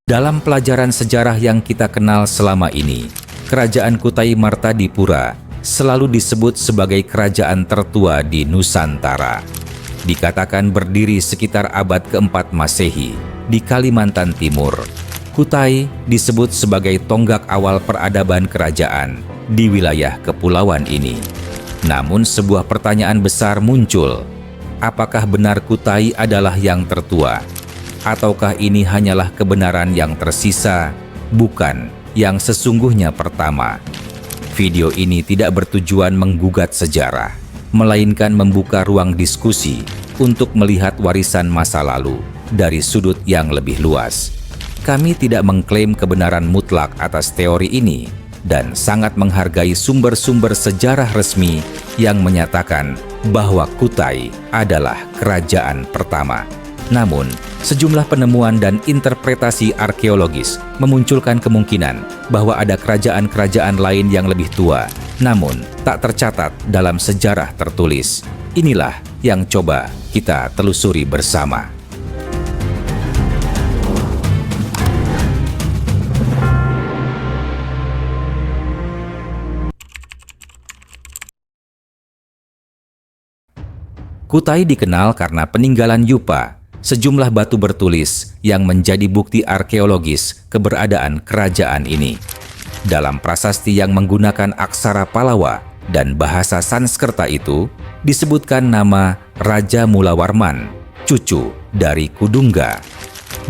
Dalam pelajaran sejarah yang kita kenal selama ini, Kerajaan Kutai Martadipura selalu disebut sebagai kerajaan tertua di Nusantara. Dikatakan berdiri sekitar abad keempat Masehi di Kalimantan Timur. Kutai disebut sebagai tonggak awal peradaban kerajaan di wilayah kepulauan ini. Namun sebuah pertanyaan besar muncul. Apakah benar Kutai adalah yang tertua? Ataukah ini hanyalah kebenaran yang tersisa, bukan yang sesungguhnya pertama? Video ini tidak bertujuan menggugat sejarah, melainkan membuka ruang diskusi untuk melihat warisan masa lalu dari sudut yang lebih luas. Kami tidak mengklaim kebenaran mutlak atas teori ini dan sangat menghargai sumber-sumber sejarah resmi yang menyatakan bahwa Kutai adalah kerajaan pertama. Namun, sejumlah penemuan dan interpretasi arkeologis memunculkan kemungkinan bahwa ada kerajaan-kerajaan lain yang lebih tua, namun tak tercatat dalam sejarah tertulis. Inilah yang coba kita telusuri bersama. Kutai dikenal karena peninggalan Yupa, sejumlah batu bertulis yang menjadi bukti arkeologis keberadaan kerajaan ini. Dalam prasasti yang menggunakan aksara Palawa dan bahasa Sanskerta itu, disebutkan nama Raja Mulawarman, cucu dari Kudungga.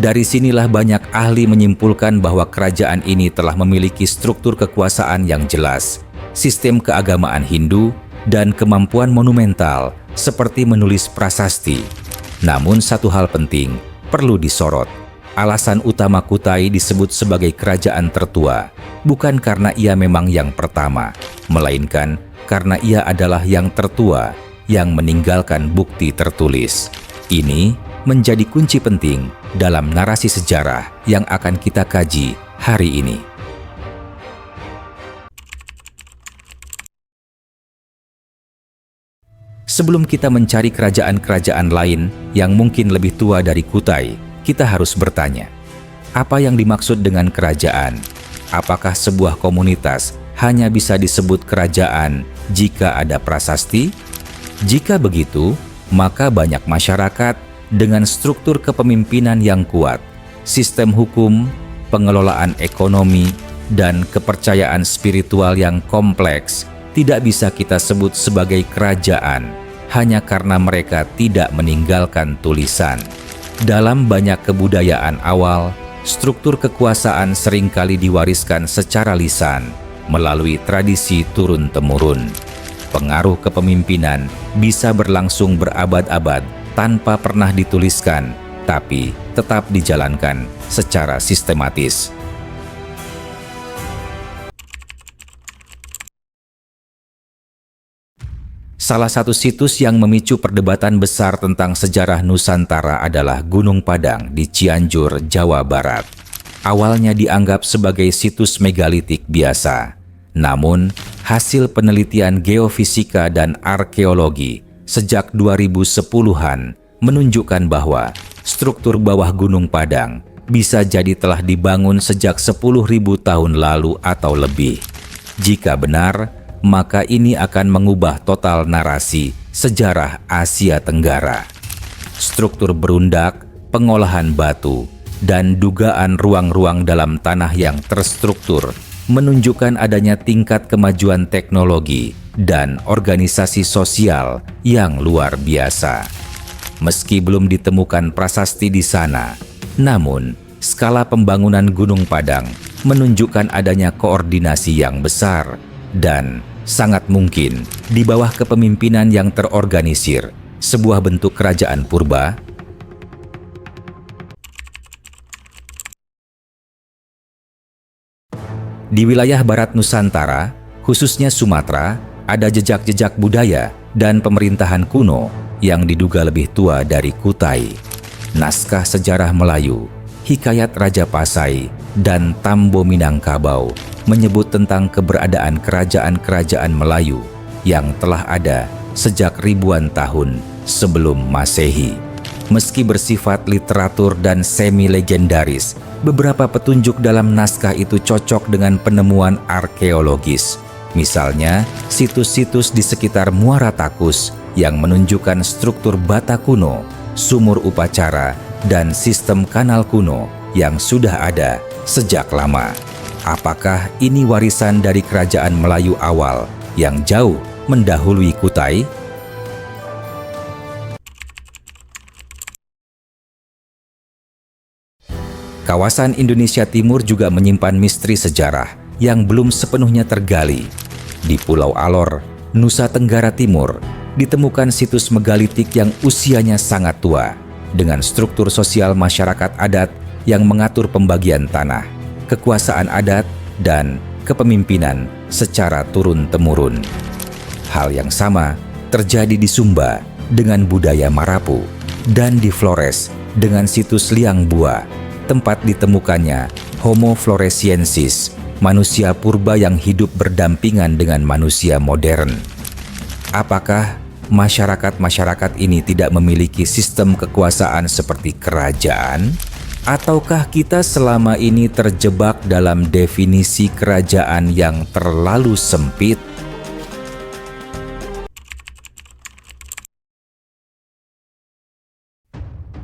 Dari sinilah banyak ahli menyimpulkan bahwa kerajaan ini telah memiliki struktur kekuasaan yang jelas, sistem keagamaan Hindu, dan kemampuan monumental seperti menulis prasasti. Namun satu hal penting perlu disorot. Alasan utama Kutai disebut sebagai kerajaan tertua bukan karena ia memang yang pertama, melainkan karena ia adalah yang tertua yang meninggalkan bukti tertulis. Ini menjadi kunci penting dalam narasi sejarah yang akan kita kaji hari ini. Sebelum kita mencari kerajaan-kerajaan lain yang mungkin lebih tua dari Kutai, kita harus bertanya, apa yang dimaksud dengan kerajaan? Apakah sebuah komunitas hanya bisa disebut kerajaan jika ada prasasti? Jika begitu, maka banyak masyarakat dengan struktur kepemimpinan yang kuat, sistem hukum, pengelolaan ekonomi, dan kepercayaan spiritual yang kompleks tidak bisa kita sebut sebagai kerajaan hanya karena mereka tidak meninggalkan tulisan. Dalam banyak kebudayaan awal, struktur kekuasaan seringkali diwariskan secara lisan melalui tradisi turun-temurun. Pengaruh kepemimpinan bisa berlangsung berabad-abad tanpa pernah dituliskan, tapi tetap dijalankan secara sistematis. Salah satu situs yang memicu perdebatan besar tentang sejarah Nusantara adalah Gunung Padang di Cianjur, Jawa Barat. Awalnya dianggap sebagai situs megalitik biasa. Namun, hasil penelitian geofisika dan arkeologi sejak 2010-an menunjukkan bahwa struktur bawah Gunung Padang bisa jadi telah dibangun sejak 10.000 tahun lalu atau lebih. Jika benar, maka ini akan mengubah total narasi sejarah Asia Tenggara. Struktur berundak, pengolahan batu, dan dugaan ruang-ruang dalam tanah yang terstruktur menunjukkan adanya tingkat kemajuan teknologi dan organisasi sosial yang luar biasa. Meski belum ditemukan prasasti di sana, namun skala pembangunan Gunung Padang menunjukkan adanya koordinasi yang besar dan sangat mungkin di bawah kepemimpinan yang terorganisir, sebuah bentuk kerajaan purba. Di wilayah barat Nusantara, khususnya Sumatera, ada jejak-jejak budaya dan pemerintahan kuno yang diduga lebih tua dari Kutai. Naskah sejarah Melayu, Hikayat Raja Pasai, dan Tambo Minangkabau menyebut tentang keberadaan kerajaan-kerajaan Melayu yang telah ada sejak ribuan tahun sebelum Masehi. Meski bersifat literatur dan semi-legendaris, beberapa petunjuk dalam naskah itu cocok dengan penemuan arkeologis. Misalnya, situs-situs di sekitar Muara Takus yang menunjukkan struktur bata kuno, sumur upacara, dan sistem kanal kuno yang sudah ada sejak lama. Apakah ini warisan dari kerajaan Melayu awal yang jauh mendahului Kutai? Kawasan Indonesia Timur juga menyimpan misteri sejarah yang belum sepenuhnya tergali. Di Pulau Alor, Nusa Tenggara Timur, ditemukan situs megalitik yang usianya sangat tua, dengan struktur sosial masyarakat adat yang mengatur pembagian tanah, kekuasaan adat, dan kepemimpinan secara turun-temurun. Hal yang sama terjadi di Sumba dengan budaya Marapu, dan di Flores dengan situs Liang Bua, tempat ditemukannya Homo floresiensis, manusia purba yang hidup berdampingan dengan manusia modern. Apakah masyarakat-masyarakat ini tidak memiliki sistem kekuasaan seperti kerajaan? Ataukah kita selama ini terjebak dalam definisi kerajaan yang terlalu sempit?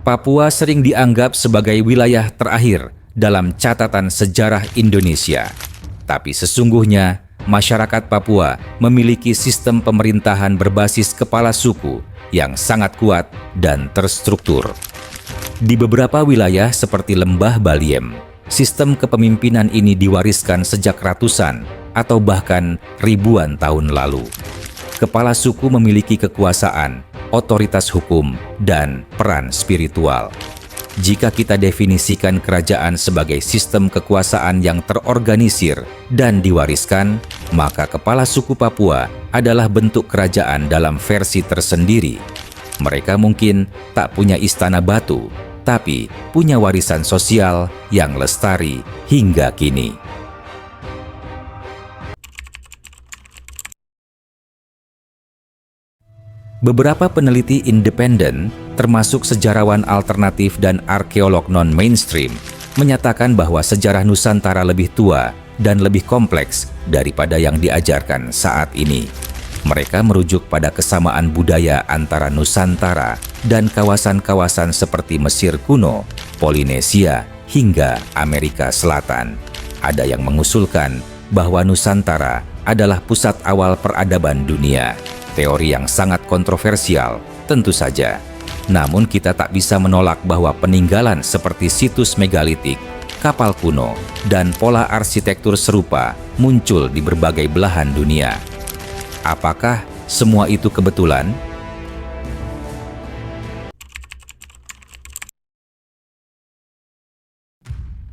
Papua sering dianggap sebagai wilayah terakhir dalam catatan sejarah Indonesia. Tapi sesungguhnya, masyarakat Papua memiliki sistem pemerintahan berbasis kepala suku yang sangat kuat dan terstruktur. Di beberapa wilayah seperti Lembah Baliem, sistem kepemimpinan ini diwariskan sejak ratusan atau bahkan ribuan tahun lalu. Kepala suku memiliki kekuasaan, otoritas hukum, dan peran spiritual. Jika kita definisikan kerajaan sebagai sistem kekuasaan yang terorganisir dan diwariskan, maka kepala suku Papua adalah bentuk kerajaan dalam versi tersendiri. Mereka mungkin tak punya istana batu, tapi punya warisan sosial yang lestari hingga kini. Beberapa peneliti independen, termasuk sejarawan alternatif dan arkeolog non-mainstream, menyatakan bahwa sejarah Nusantara lebih tua dan lebih kompleks daripada yang diajarkan saat ini. Mereka merujuk pada kesamaan budaya antara Nusantara dan kawasan-kawasan seperti Mesir kuno, Polinesia, hingga Amerika Selatan. Ada yang mengusulkan bahwa Nusantara adalah pusat awal peradaban dunia. Teori yang sangat kontroversial, tentu saja. Namun kita tak bisa menolak bahwa peninggalan seperti situs megalitik, kapal kuno, dan pola arsitektur serupa muncul di berbagai belahan dunia. Apakah semua itu kebetulan?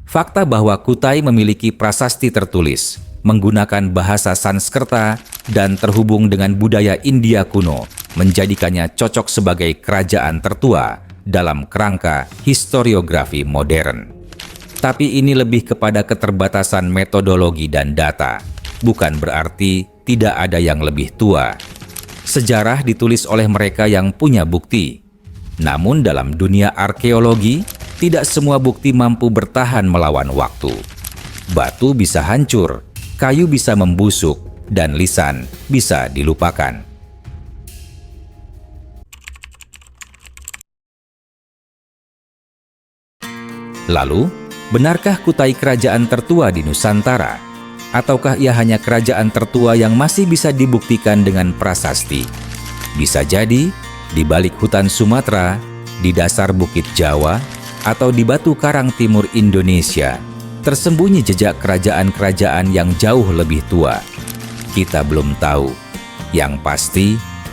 Fakta bahwa Kutai memiliki prasasti tertulis, menggunakan bahasa Sanskerta, dan terhubung dengan budaya India kuno, menjadikannya cocok sebagai kerajaan tertua dalam kerangka historiografi modern. Tapi ini lebih kepada keterbatasan metodologi dan data, bukan berarti tidak ada yang lebih tua. Sejarah ditulis oleh mereka yang punya bukti. Namun dalam dunia arkeologi, tidak semua bukti mampu bertahan melawan waktu. Batu bisa hancur, kayu bisa membusuk, dan lisan bisa dilupakan. Lalu, benarkah Kutai kerajaan tertua di Nusantara? Ataukah ia hanya kerajaan tertua yang masih bisa dibuktikan dengan prasasti? Bisa jadi, di balik hutan Sumatera, di dasar bukit Jawa, atau di batu karang timur Indonesia, tersembunyi jejak kerajaan-kerajaan yang jauh lebih tua. Kita belum tahu. Yang pasti,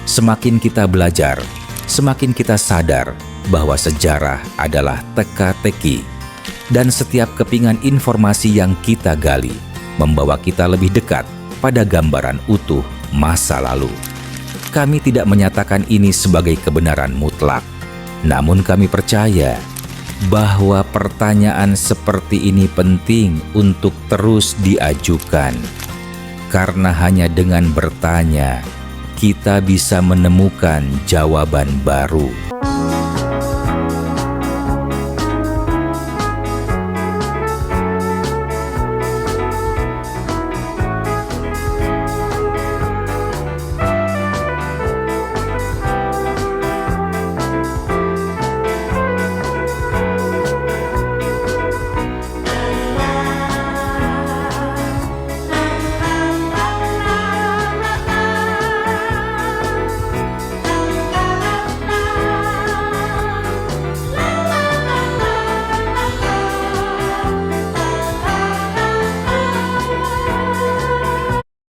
semakin kita belajar, semakin kita sadar bahwa sejarah adalah teka-teki. Dan setiap kepingan informasi yang kita gali membawa kita lebih dekat pada gambaran utuh masa lalu. Kami tidak menyatakan ini sebagai kebenaran mutlak, namun kami percaya bahwa pertanyaan seperti ini penting untuk terus diajukan. Karena hanya dengan bertanya, kita bisa menemukan jawaban baru.